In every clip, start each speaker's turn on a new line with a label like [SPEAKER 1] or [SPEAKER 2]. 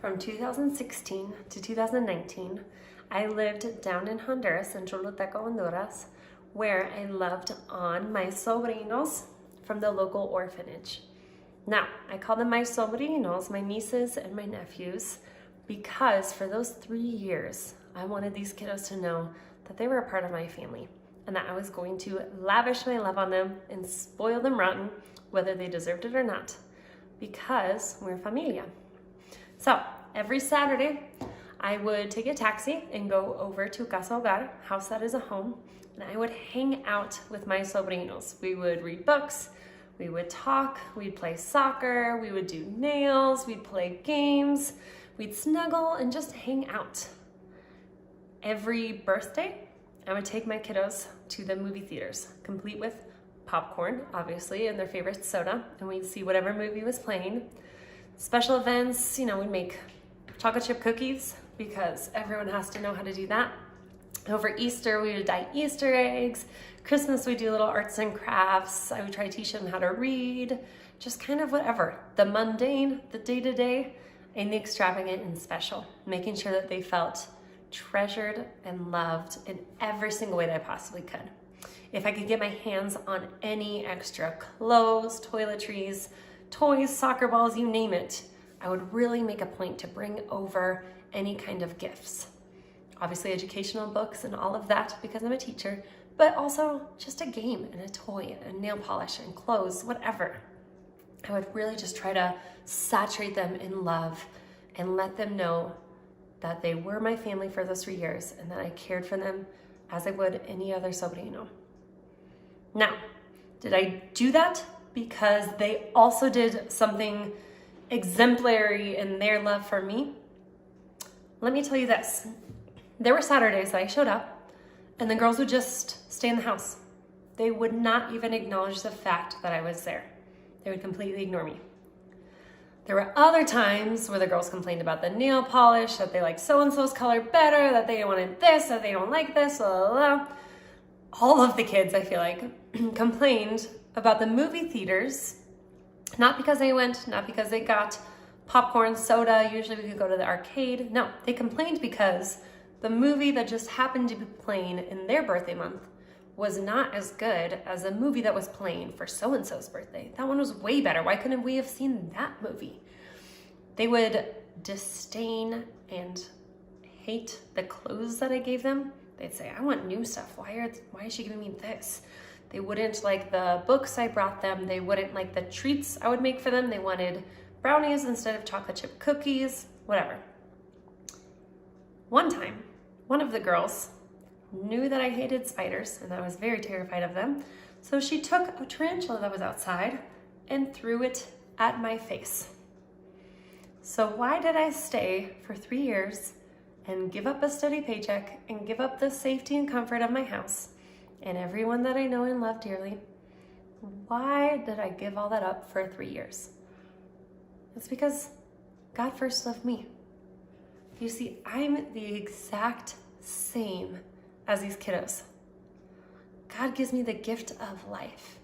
[SPEAKER 1] from 2016 to 2019, I lived down in Honduras, in Choluteca, Honduras, where I loved on my sobrinos from the local orphanage. Now, I call them my sobrinos, my nieces and my nephews, because for those 3 years, I wanted these kiddos to know that they were a part of my family and that I was going to lavish my love on them and spoil them rotten, whether they deserved it or not, because we're familia. So every Saturday, I would take a taxi and go over to Casa Hogar, house that is a home, and I would hang out with my sobrinos. We would read books, we would talk, we'd play soccer, we would do nails, we'd play games, we'd snuggle and just hang out. Every birthday, I would take my kiddos to the movie theaters, complete with popcorn, obviously, and their favorite soda, and we'd see whatever movie was playing. Special events, we'd make chocolate chip cookies because everyone has to know how to do that. Over Easter, we would dye Easter eggs. Christmas, we do little arts and crafts. I would try to teach them how to read, just kind of whatever. The mundane, the day-to-day, and the extravagant and special, making sure that they felt treasured and loved in every single way that I possibly could. If I could get my hands on any extra clothes, toiletries, toys, soccer balls, you name it, I would really make a point to bring over any kind of gifts. Obviously educational books and all of that because I'm a teacher, but also just a game and a toy and nail polish and clothes, whatever. I would really just try to saturate them in love and let them know that they were my family for those 3 years and that I cared for them as I would any other sobrino. Now, did I do that because they also did something exemplary in their love for me? Let me tell you this. There were Saturdays that I showed up and the girls would just stay in the house. They would not even acknowledge the fact that I was there. They would completely ignore me. There were other times where the girls complained about the nail polish, that they liked so-and-so's color better, that they wanted this, that they don't like this, blah, blah, blah. All of the kids, I feel like, complained about the movie theaters, not because they went, not because they got popcorn, soda, usually we could go to the arcade. No, they complained because the movie that just happened to be playing in their birthday month was not as good as a movie that was playing for so-and-so's birthday. That one was way better. Why couldn't we have seen that movie? They would disdain and hate the clothes that I gave them. They'd say, I want new stuff. Why is she giving me this? They wouldn't like the books I brought them. They wouldn't like the treats I would make for them. They wanted brownies instead of chocolate chip cookies, whatever. One time, one of the girls knew that I hated spiders and I was very terrified of them. So she took a tarantula that was outside and threw it at my face. So why did I stay for 3 years and give up a steady paycheck and give up the safety and comfort of my house and everyone that I know and love dearly? Why did I give all that up for 3 years? It's because God first loved me. You see, I'm the exact same as these kiddos. God gives me the gift of life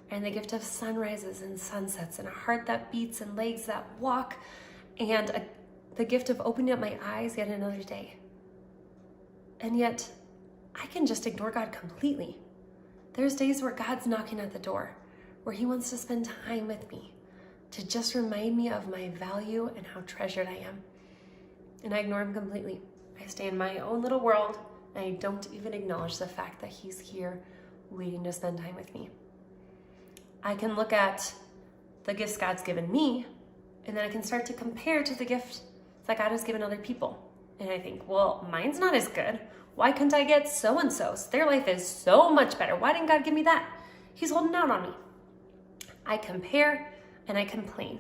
[SPEAKER 1] and the gift of sunrises and sunsets and a heart that beats and legs that walk and the gift of opening up my eyes yet another day. And yet, I can just ignore God completely. There's days where God's knocking at the door, where he wants to spend time with me, to just remind me of my value and how treasured I am. And I ignore him completely. I stay in my own little world, and I don't even acknowledge the fact that he's here waiting to spend time with me. I can look at the gifts God's given me, and then I can start to compare to the gift that God has given other people. And I think, well, mine's not as good. Why couldn't I get so-and-so's? Their life is so much better. Why didn't God give me that? He's holding out on me. I compare and I complain,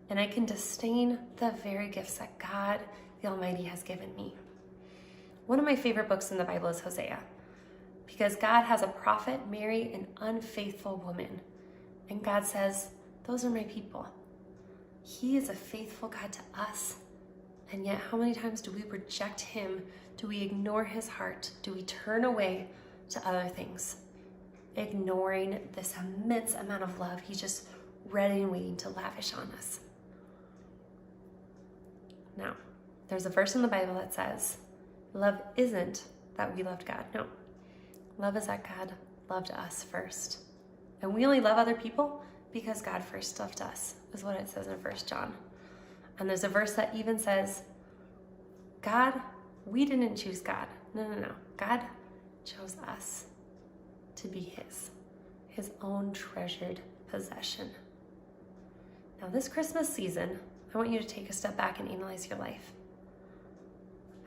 [SPEAKER 1] and I can disdain the very gifts that God, the Almighty, has given me. One of my favorite books in the Bible is Hosea, because God has a prophet marry an unfaithful woman. And God says, those are my people. He is a faithful God to us. And yet, how many times do we reject him? Do we ignore his heart? Do we turn away to other things? Ignoring this immense amount of love he's just ready and waiting to lavish on us. Now, there's a verse in the Bible that says, love isn't that we loved God. No, love is that God loved us first. And we only love other people because God first loved us, is what it says in 1 John. And there's a verse that even says, God, we didn't choose God. No. God chose us to be his own treasured possession. Now this Christmas season, I want you to take a step back and analyze your life.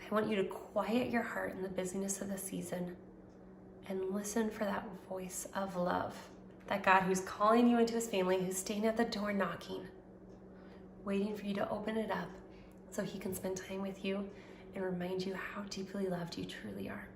[SPEAKER 1] I want you to quiet your heart in the busyness of the season and listen for that voice of love. That God who's calling you into his family, who's standing at the door knocking, waiting for you to open it up so he can spend time with you and remind you how deeply loved you truly are.